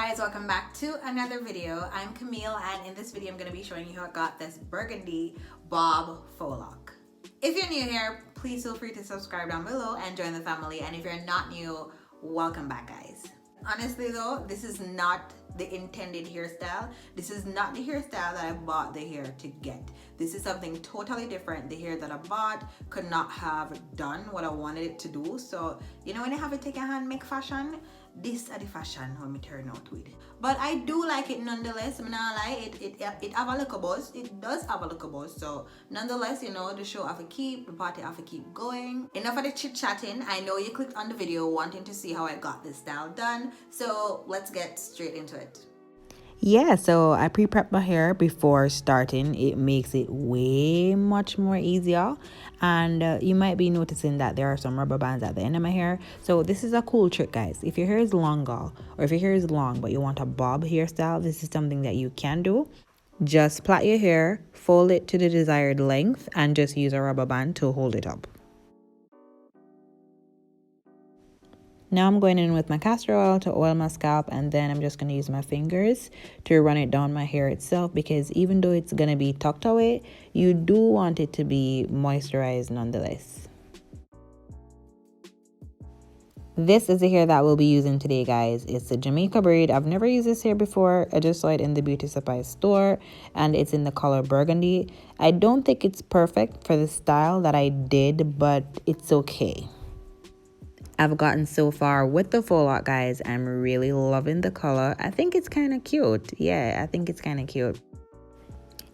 guys, welcome back to another video. I'm Camille, and in this video I'm going to be showing you how I got this burgundy bob faux loc. If you're new here, please feel free to subscribe down below and join the family, and if you're not new, welcome back guys. Honestly though, this is not the intended hairstyle. This is not the hairstyle that I bought the hair to get. This is something totally different. The hair that I bought could not have done what I wanted it to do. So you know when you have to take a hand make fashion, this is the fashion when me turn out with. But I do like it nonetheless. I'm not lie, it have a little buzz. It does have a little buzz. So nonetheless, you know, the show have to keep, the party have to keep going. Enough of the chit chatting. I know you clicked on the video wanting to see how I got this style done. So let's get straight into it. Yeah, so I pre-prep my hair before starting. It makes it way much more easier, and you might be noticing that there are some rubber bands at the end of my hair. So this is a cool trick, guys. If your hair is longer, or if your hair is long but you want a bob hairstyle, this is something that you can do. Just plait your hair, fold it to the desired length, and just use a rubber band to hold it up. Now I'm going in with my castor oil to oil my scalp, and then I'm just going to use my fingers to run it down my hair itself, because even though it's going to be tucked away, you do want it to be moisturized nonetheless. This is the hair that we'll be using today, guys. It's a Jamaica Braid. I've never used this hair before. I just saw it in the beauty supply store, and it's in the color Burgundy. I don't think it's perfect for the style that I did, but it's okay. I've gotten so far with the faux loc, guys. I'm really loving the color. I think it's kind of cute. Yeah, I think it's kind of cute.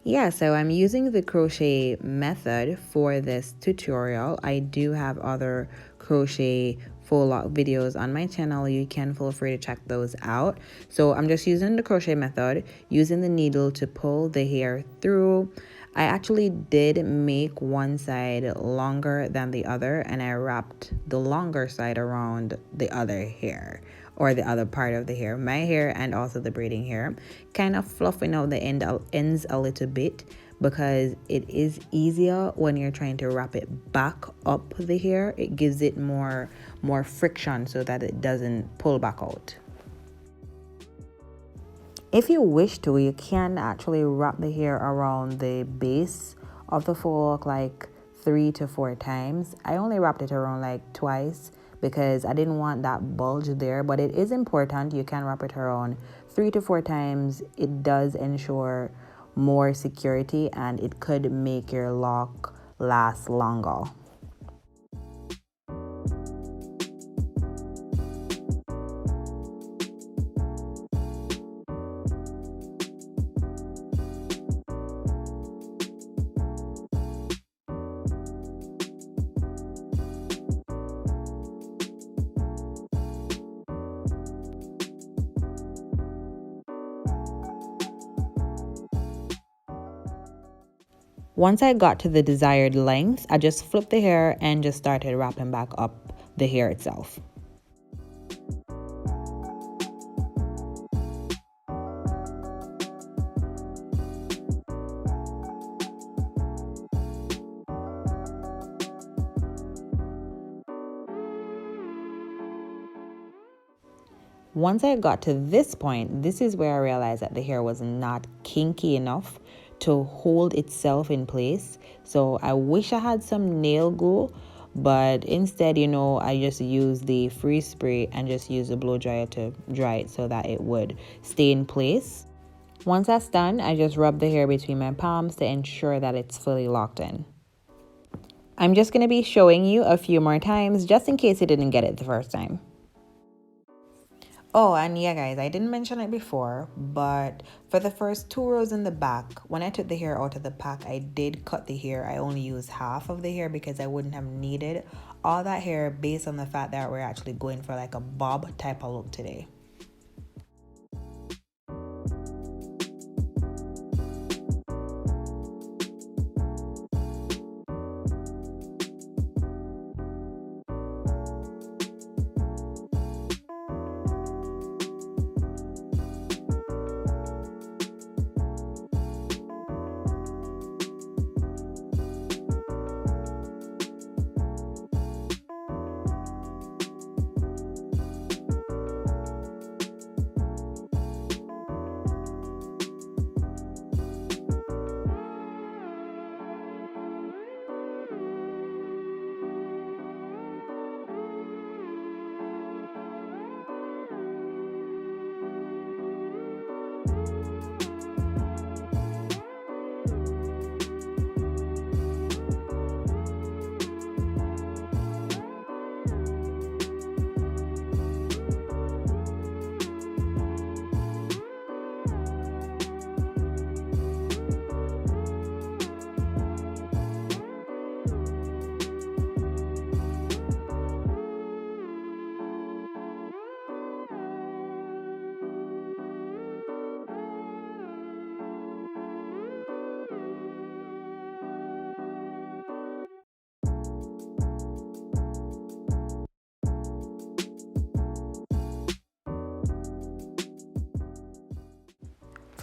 Yeah, so I'm using the crochet method for this tutorial. I do have other crochet faux loc videos on my channel. You can feel free to check those out. So I'm just using the crochet method, using the needle to pull the hair through. I actually did make one side longer than the other, and I wrapped the longer side around the other hair, or the other part of the hair, my hair and also the braiding hair, kind of fluffing out the ends a little bit, because it is easier when you're trying to wrap it back up the hair. It gives it more friction so that it doesn't pull back out. If you wish to, you can actually wrap the hair around the base of the faux loc like 3 to 4 times. I only wrapped it around like twice because I didn't want that bulge there, but it is important. You can wrap it around 3 to 4 times. It does ensure more security, and it could make your lock last longer. Once I got to the desired length, I just flipped the hair and just started wrapping back up the hair itself. Once I got to this point, this is where I realized that the hair was not kinky enough to hold itself in place. So I wish I had some nail glue, but instead, you know, I just used the freeze spray and just used the blow dryer to dry it so that it would stay in place. Once that's done, I just rub the hair between my palms to ensure that it's fully locked in. I'm just going to be showing you a few more times just in case you didn't get it the first time. Oh, and yeah, guys, I didn't mention it before, but for the first 2 rows in the back, when I took the hair out of the pack, I did cut the hair. I only used half of the hair because I wouldn't have needed all that hair, based on the fact that we're actually going for like a bob type of look today.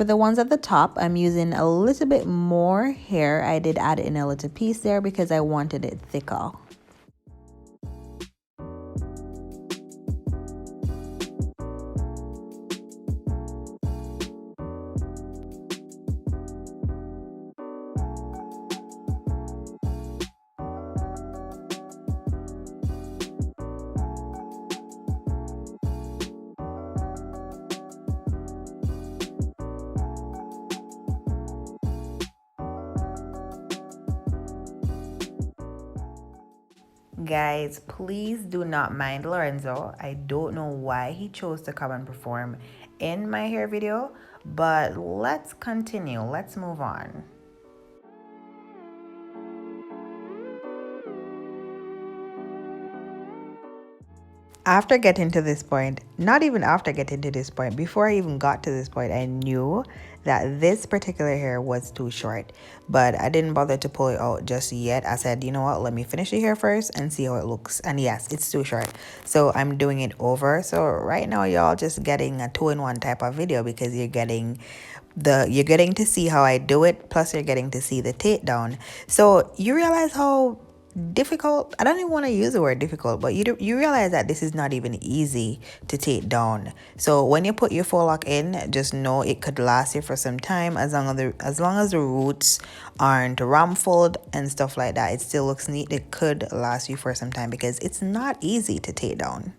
For the ones at the top, I'm using a little bit more hair. I did add in a little piece there because I wanted it thicker. Guys, please do not mind Lorenzo. I don't know why he chose to come and perform in my hair video, but let's continue. Let's move on. After getting to this point, not even after getting to this point, before I even got to this point, I knew that this particular hair was too short, but I didn't bother to pull it out just yet. I said, you know what, let me finish the hair first and see how it looks. And yes, it's too short, so I'm doing it over. So right now y'all just getting a 2-in-1 type of video because you're getting to see how I do it, plus you're getting to see the takedown. So you realize how difficult, I don't even want to use the word difficult, but you realize that this is not even easy to take down. So when you put your faux lock in, just know it could last you for some time. As long as the roots aren't rumpled and stuff like that, it still looks neat. It could last you for some time because it's not easy to take down.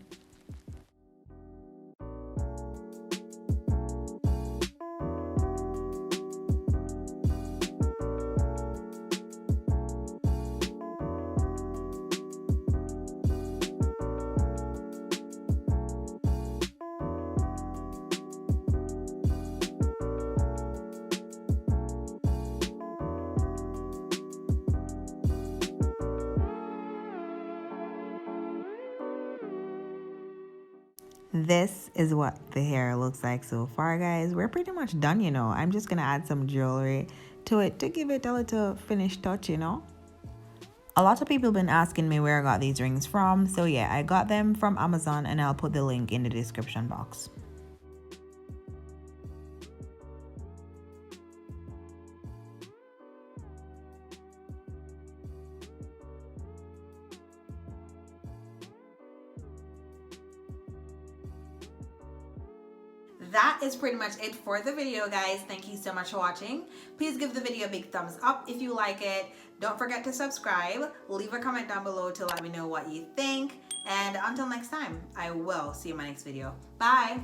This is what the hair looks like so far, guys. We're pretty much done, you know. I'm just gonna add some jewelry to it to give it a little finished touch, you know. A lot of people have been asking me where I got these rings from, so yeah, I got them from Amazon and I'll put the link in the description box. That is pretty much it for the video, guys. Thank you so much for watching. Please give the video a big thumbs up if you like it. Don't forget to subscribe. Leave a comment down below to let me know what you think. And until next time, I will see you in my next video. Bye.